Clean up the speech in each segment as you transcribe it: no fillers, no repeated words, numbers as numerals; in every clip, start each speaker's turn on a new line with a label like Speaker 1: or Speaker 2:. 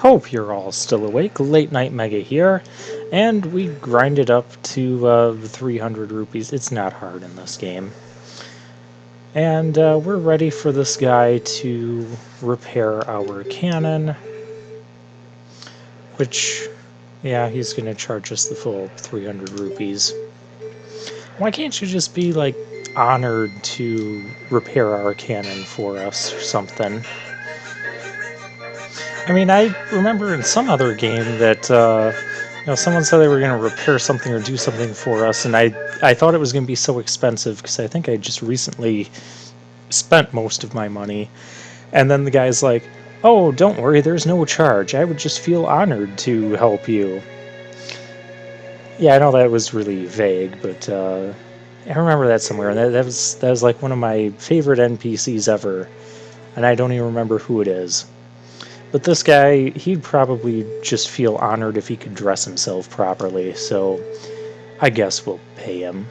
Speaker 1: Hope you're all still awake. Late Night Mega here, and we grinded up to 300 rupees. It's not hard in this game. And we're ready for this guy to repair our cannon, which, yeah, he's going to charge us the full 300 rupees. Why can't you just be, like, honored to repair our cannon for us or something? I mean, I remember in some other game that, someone said they were going to repair something or do something for us, and I thought it was going to be so expensive, because I think I just recently spent most of my money, and then the guy's like, oh, don't worry, there's no charge, I would just feel honored to help you. Yeah, I know that was really vague, but I remember that somewhere, and that was like one of my favorite NPCs ever, and I don't even remember who it is. But this guy, he'd probably just feel honored if he could dress himself properly, so I guess we'll pay him.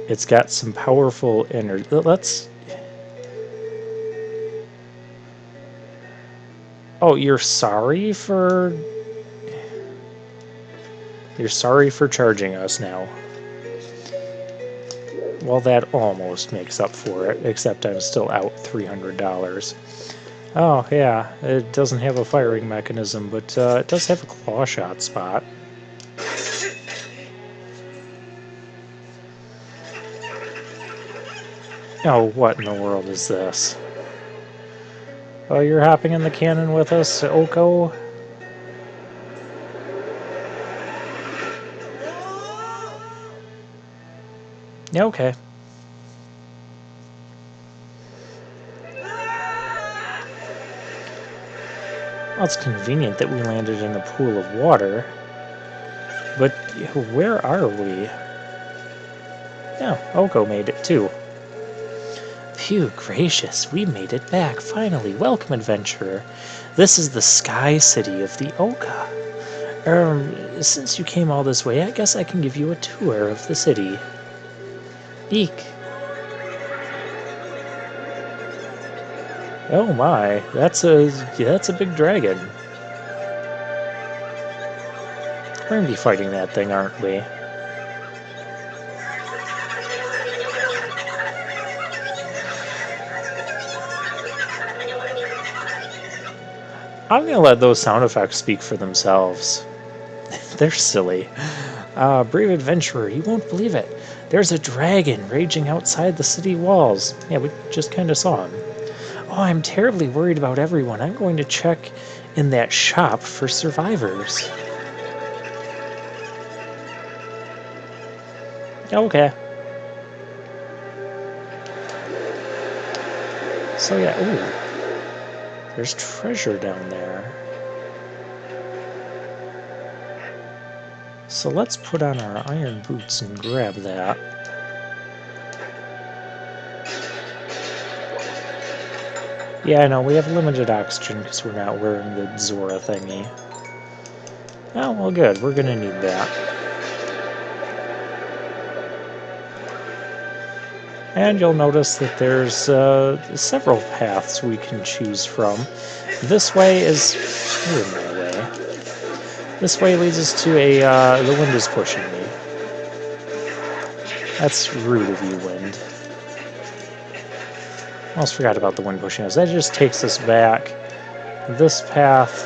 Speaker 1: It's got some powerful energy. Let's... Oh, you're sorry for... You're sorry for charging us now. Well, that almost makes up for it, except I'm still out $300. Oh, yeah, it doesn't have a firing mechanism, but it does have a claw shot spot. Oh, what in the world is this? Oh, you're hopping in the cannon with us, Oko? Yeah, okay. Well, it's convenient that we landed in a pool of water. But where are we? Oh, Oko made it too. Phew, gracious, we made it back, finally. Welcome, adventurer. This is the Sky City of the Oka. Since you came all this way, I guess I can give you a tour of the city. Eek. Oh my, that's a big dragon. We're gonna be fighting that thing, aren't we? I'm gonna let those sound effects speak for themselves. They're silly. Brave adventurer, you won't believe it. There's a dragon raging outside the city walls. Yeah, we just kind of saw him. Oh, I'm terribly worried about everyone. I'm going to check in that shop for survivors. Okay. So yeah, ooh. There's treasure down there. So let's put on our iron boots and grab that. Yeah, I know, we have limited oxygen because we're not wearing the Zora thingy. Oh, well good, we're gonna need that. And you'll notice that there's several paths we can choose from. This way is... You're in my way. This way leads us to a... the wind is pushing me. That's rude of you, wind. I almost forgot about the wind pushing us. That just takes us back. This path...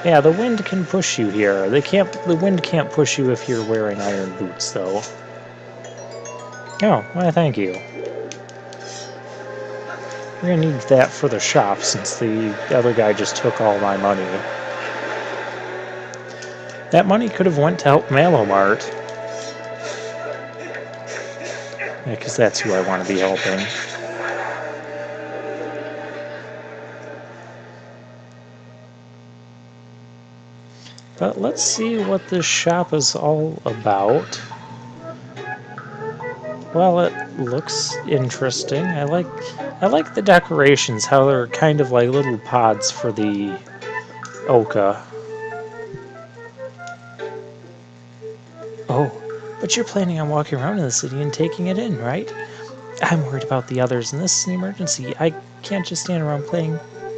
Speaker 1: Yeah, the wind can push you here. The wind can't push you if you're wearing iron boots, though. Oh, why thank you. We're gonna need that for the shop since the other guy just took all my money. That money could have went to help Malomart. Yeah, because that's who I want to be helping. But let's see what this shop is all about. Well, it looks interesting. I like the decorations, how they're kind of like little pods for the Oka. Oh, but you're planning on walking around in the city and taking it in, right? I'm worried about the others, and this is an emergency. I can't just stand around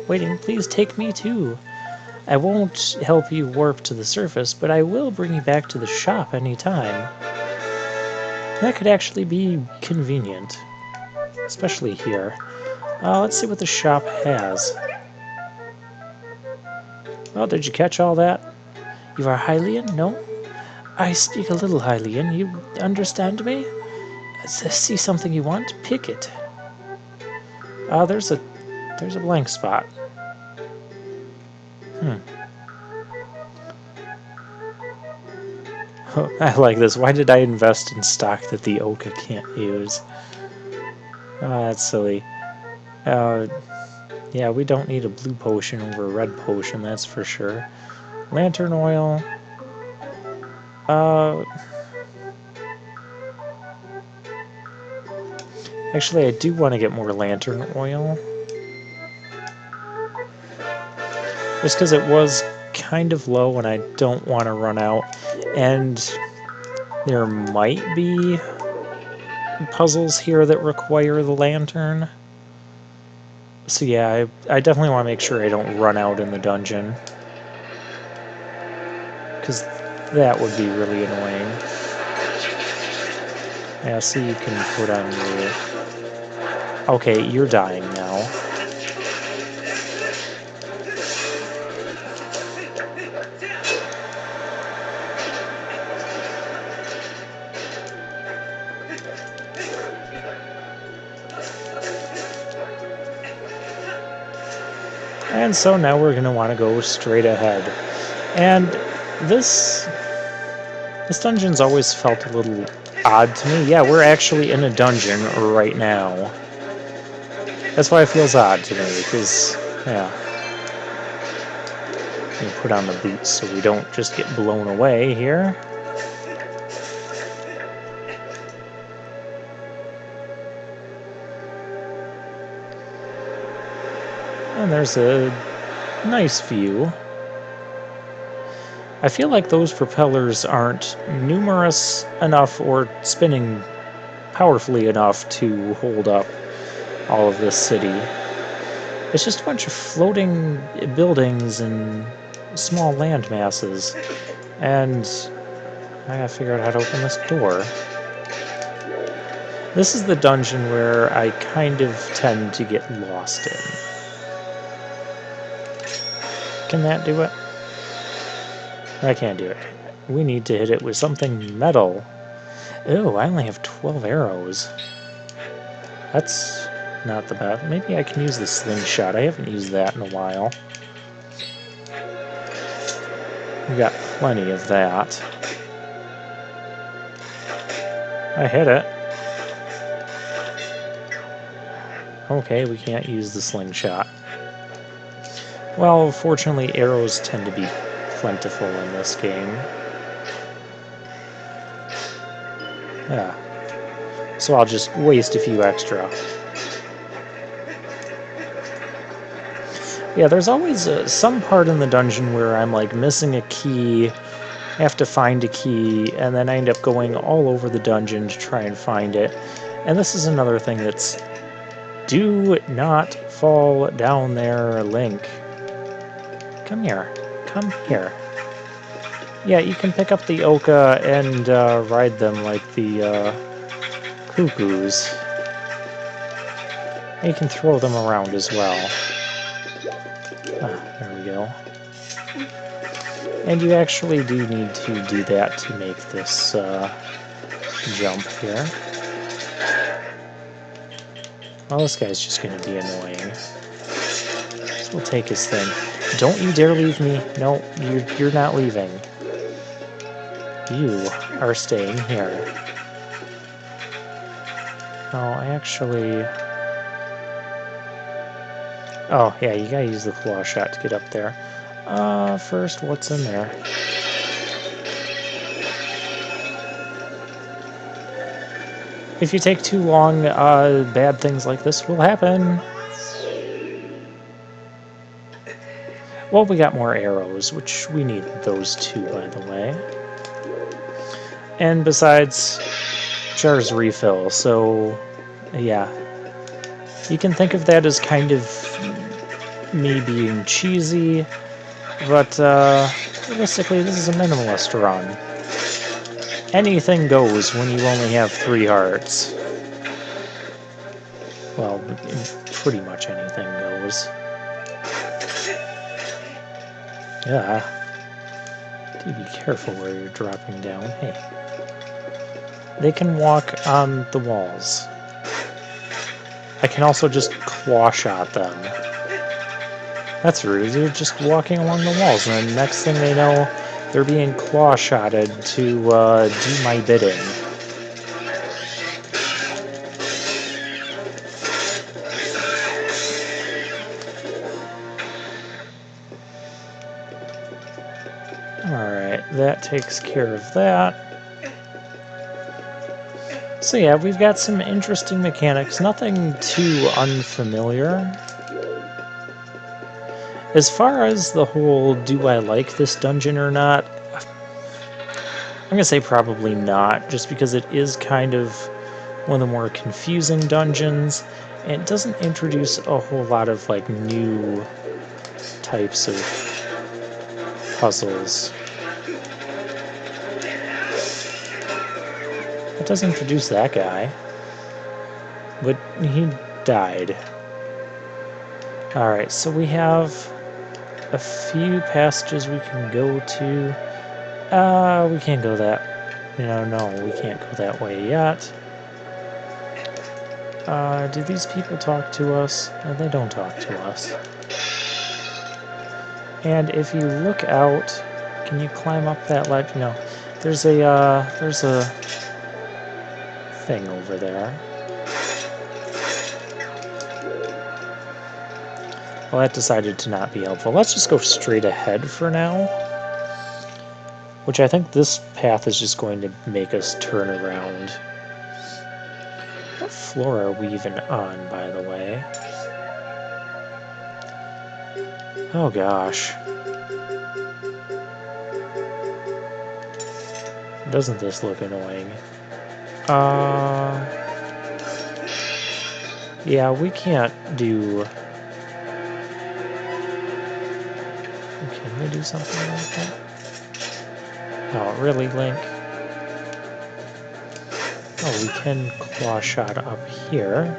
Speaker 1: waiting. Please take me too. I won't help you warp to the surface, but I will bring you back to the shop anytime. That could actually be convenient, especially here. Let's see what the shop has. Oh, did you catch all that? You are Hylian? No? I speak a little Hylian. You understand me? See something you want? Pick it. There's a blank spot. I like this. Why did I invest in stock that the Oka can't use? That's silly. Yeah, we don't need a blue potion over a red potion, that's for sure. Lantern oil. Actually, I do want to get more lantern oil. Just because it was kind of low and I don't want to run out. And there might be puzzles here that require the lantern. So yeah, I definitely want to make sure I don't run out in the dungeon. Because that would be really annoying. Yeah, see, you can put on your... Okay, you're dying now. And so now we're going to want to go straight ahead. And this dungeon's always felt a little odd to me. Yeah, we're actually in a dungeon right now. That's why it feels odd to me, because, yeah. We put on the boots so we don't just get blown away here. And there's a nice view. I feel like those propellers aren't numerous enough or spinning powerfully enough to hold up all of this city. It's just a bunch of floating buildings and small land masses. And I gotta figure out how to open this door. This is the dungeon where I kind of tend to get lost in. Can that do it? I can't do it. We need to hit it with something metal. Oh, I only have 12 arrows. That's not the best. Maybe I can use the slingshot. I haven't used that in a while. We got plenty of that. I hit it. Okay, we can't use the slingshot. Well, fortunately, arrows tend to be plentiful in this game. Yeah. So I'll just waste a few extra. Yeah, there's always some part in the dungeon where I'm like missing a key, have to find a key, and then I end up going all over the dungeon to try and find it. And this is another thing that's... Do not fall down there, Link. Come here. Come here. Yeah, you can pick up the Oka and ride them like the cuckoos. And you can throw them around as well. There we go. And you actually do need to do that to make this jump here. Well, this guy's just going to be annoying. We'll take his thing. Don't you dare leave me. No, you're not leaving. You are staying here. Oh, actually... Oh, yeah, you gotta use the claw shot to get up there. First, what's in there? If you take too long, bad things like this will happen. Well, we got more arrows, which we need those too, by the way. And besides, jars refill, so yeah. You can think of that as kind of me being cheesy, but realistically, this is a minimalist run. Anything goes when you only have 3 hearts. Well, pretty much anything goes. Yeah. Do be careful where you're dropping down. Hey. They can walk on the walls. I can also just claw shot them. That's rude. They're just walking along the walls, and then next thing they know, they're being claw shotted to do my bidding. Alright, that takes care of that. So yeah, we've got some interesting mechanics, nothing too unfamiliar. As far as the whole do I like this dungeon or not, I'm going to say probably not, just because it is kind of one of the more confusing dungeons, and it doesn't introduce a whole lot of like new types of puzzles. It does introduce that guy, but he died. Alright, so we have a few passages we can go to. We can't go that... No, we can't go that way yet. Do these people talk to us? No, they don't talk to us. And if you look out, can you climb up that ledge? No. There's a thing over there. Well, that decided to not be helpful. Let's just go straight ahead for now. Which I think this path is just going to make us turn around. What floor are we even on, by the way? Oh gosh. Doesn't this look annoying? Yeah, we can't do... Can we do something like that? Oh, really, Link? Oh, we can claw shot up here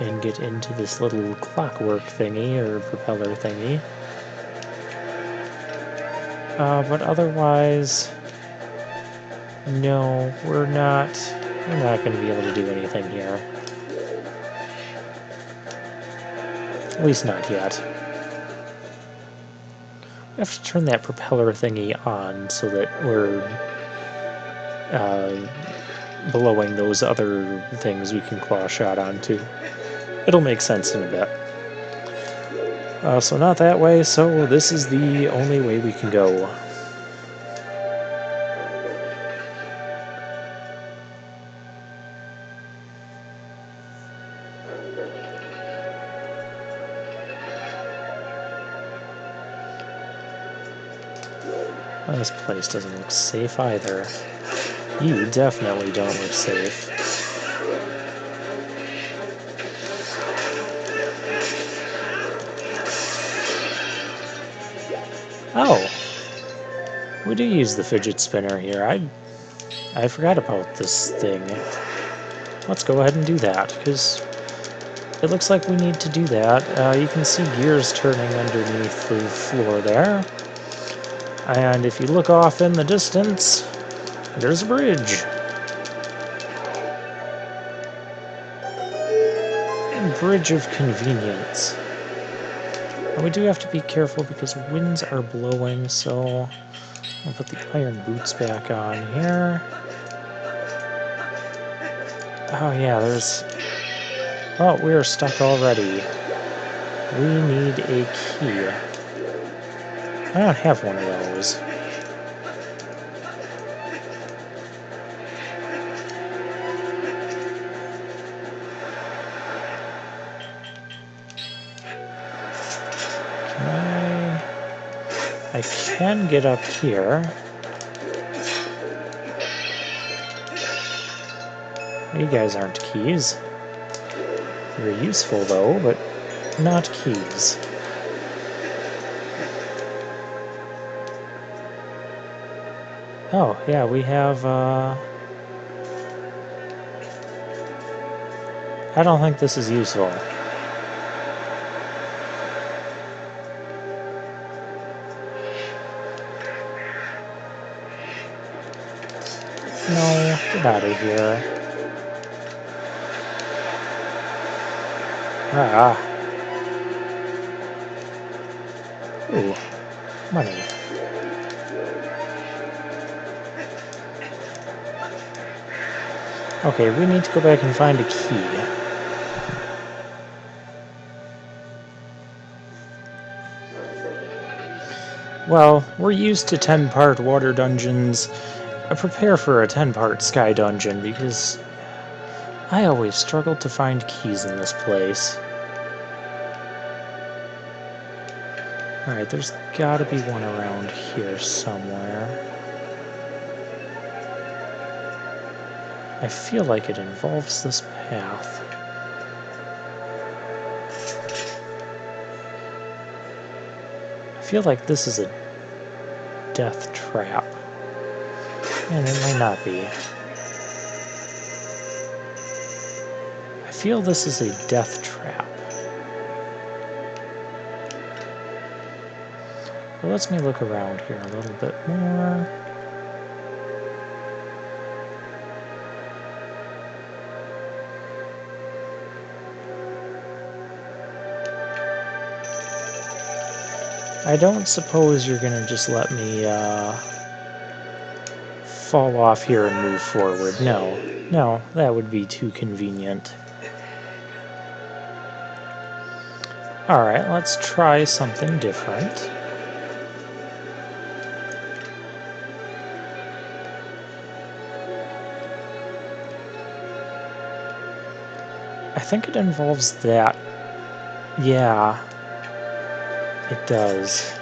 Speaker 1: and get into this little clockwork thingy or propeller thingy. But otherwise, no, we're not going to be able to do anything here. At least not yet. We have to turn that propeller thingy on so that we're blowing those other things we can claw shot onto. It'll make sense in a bit. So not that way, so this is the only way we can go. This place doesn't look safe either. You definitely don't look safe. Oh! We do use the fidget spinner here. I forgot about this thing. Let's go ahead and do that, because it looks like we need to do that. You can see gears turning underneath the floor there. And if you look off in the distance, there's a bridge. Bridge of convenience. And we do have to be careful because winds are blowing, so I'll put the iron boots back on here. Oh yeah, there's... Oh, we are stuck already. We need a key. I don't have one of those. I can get up here. You guys aren't keys. Very useful, though, but not keys. Oh, yeah, we have, I don't think this is useful. No, get out of here. Ah. Ooh, money. Okay, we need to go back and find a key. Well, we're used to 10-part water dungeons. I prepare for a 10-part sky dungeon because I always struggle to find keys in this place. Alright, there's gotta be one around here somewhere. I feel like it involves this path. I feel like this is a death trap. And it might not be. I feel this is a death trap. It lets me look around here a little bit more. I don't suppose you're gonna just let me fall off here and move forward. No, no, that would be too convenient. Alright, let's try something different. I think it involves that. Yeah, it does.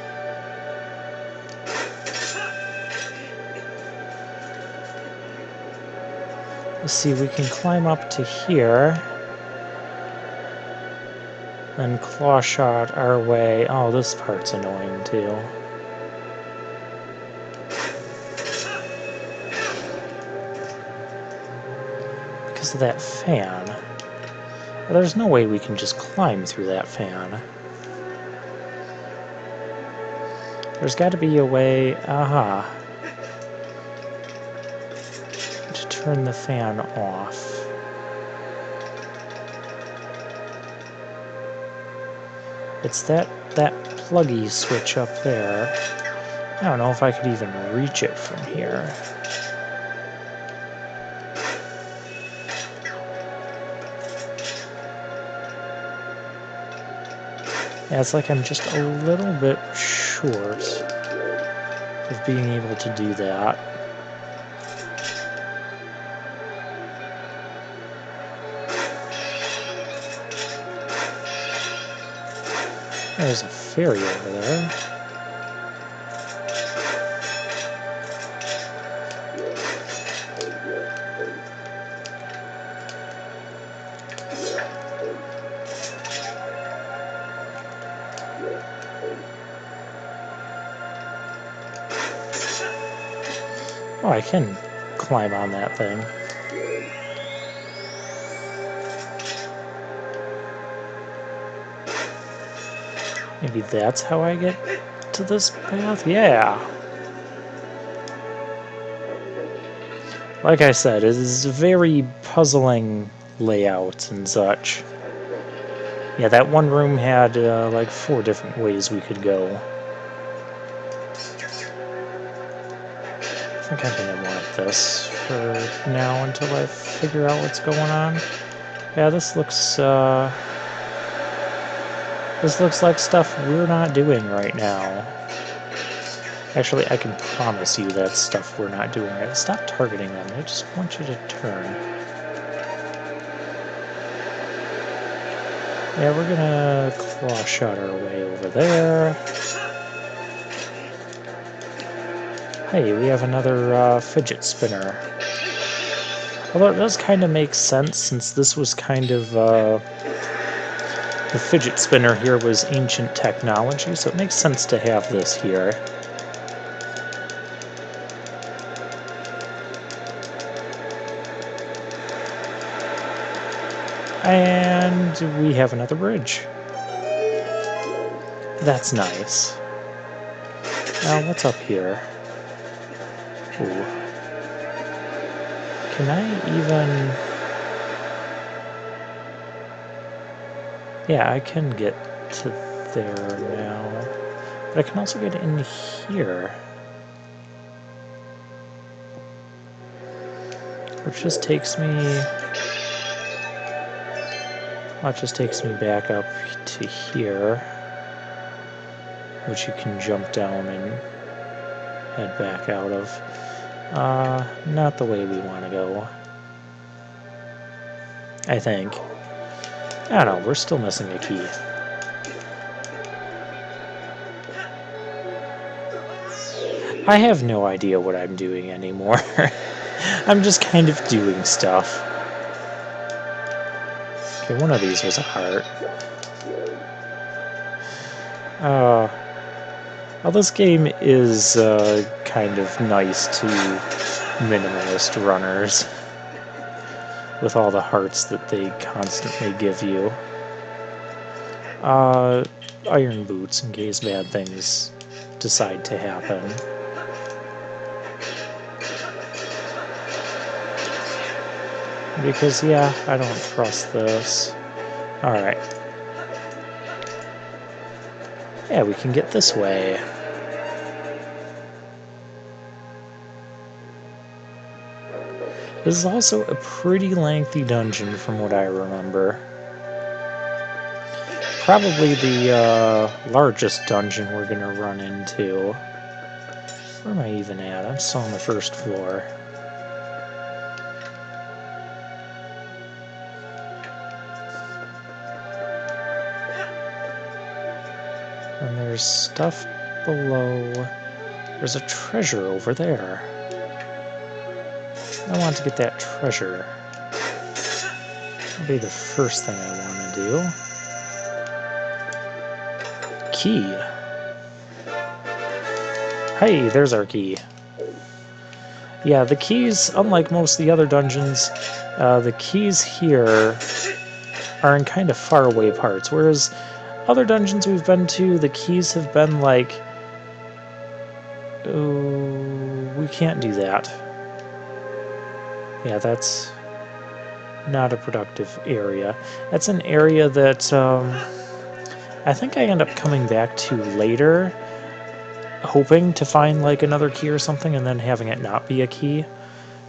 Speaker 1: Let's see, we can climb up to here. Then claw shot our way. Oh, this part's annoying too. Because of that fan. There's no way we can just climb through that fan. There's got to be a way, aha, to turn the fan off. It's that pluggy switch up there. I don't know if I could even reach it from here. Yeah, it's like I'm just a little bit short of being able to do that. There's a fairy over there. Oh, I can climb on that thing. Maybe that's how I get to this path? Yeah! Like I said, it is a very puzzling layout and such. Yeah, that one room had like 4 different ways we could go. I think I'm gonna want this for now until I figure out what's going on. Yeah, this looks like stuff we're not doing right now. Actually, I can promise you that's stuff we're not doing right. Stop targeting them. I just want you to turn. Yeah, we're gonna claw shot our way over there. Hey, we have another fidget spinner. Although it does kind of make sense since this was kind of, the fidget spinner here was ancient technology, so it makes sense to have this here. And we have another bridge. That's nice. Now, what's up here? Ooh. Can I even... Yeah, I can get to there now. But I can also get in here. Which just takes me... Well, it just takes me back up to here. Which you can jump down and head back out of. Not the way we want to go. I think. I don't know, we're still missing a key. I have no idea what I'm doing anymore. I'm just kind of doing stuff. Okay, one of these was a heart. Well, this game is kind of nice to minimalist runners. With all the hearts that they constantly give you. Iron boots in case bad things decide to happen. Because, yeah, I don't trust this. Alright. Yeah, we can get this way. This is also a pretty lengthy dungeon from what I remember. Probably the largest dungeon we're gonna run into. Where am I even at? I'm still on the first floor. And there's stuff below. There's a treasure over there. I want to get that treasure. That'll be the first thing I want to do. Key. Hey, there's our key. Yeah, the keys, unlike most of the other dungeons, the keys here are in kind of faraway parts, whereas other dungeons we've been to, the keys have been like, oh, we can't do that. Yeah, that's not a productive area. That's an area that I think I end up coming back to later, hoping to find like another key or something and then having it not be a key.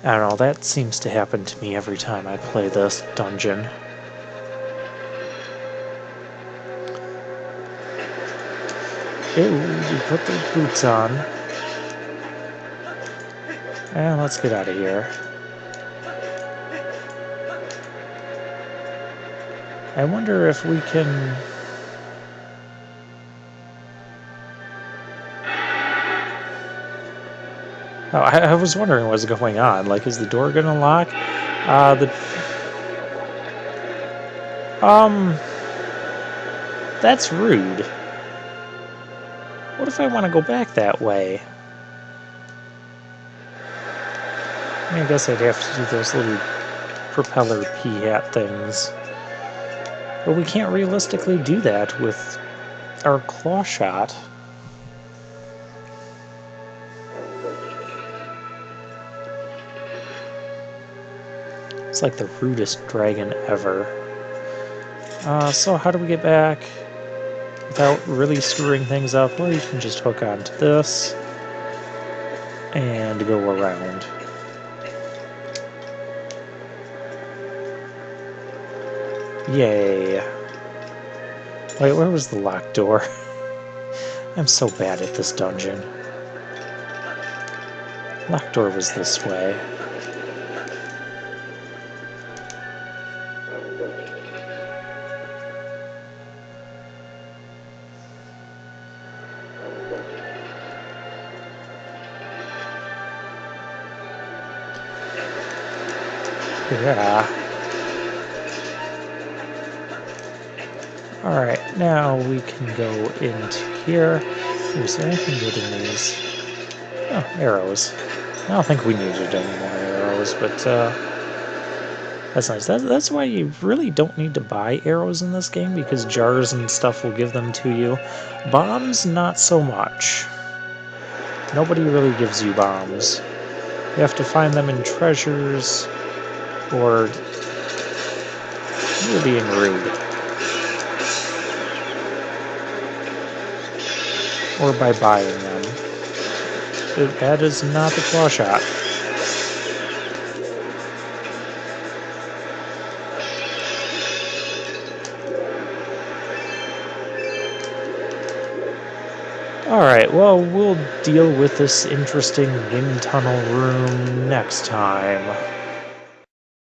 Speaker 1: I don't know, that seems to happen to me every time I play this dungeon. Ooh, we put the boots on. And let's get out of here. I wonder if we can... Oh, I was wondering what's going on. Like, is the door gonna lock? That's rude. What if I want to go back that way? I guess I'd have to do those little propeller pea-hat things. But we can't realistically do that with our claw shot. It's like the rudest dragon ever. So how do we get back without really screwing things up? Well, you can just hook onto this and go around. Yay. Wait, where was the locked door? I'm so bad at this dungeon. Locked door was this way. Yeah. Alright, now we can go into here. Ooh, is there anything good in these? Oh, arrows. I don't think we needed any more arrows, but that's nice. That's why you really don't need to buy arrows in this game, because jars and stuff will give them to you. Bombs, not so much. Nobody really gives you bombs. You have to find them in treasures, or you're being rude. Or by buying them. That is not the claw shot. Alright, well, we'll deal with this interesting wind tunnel room next time.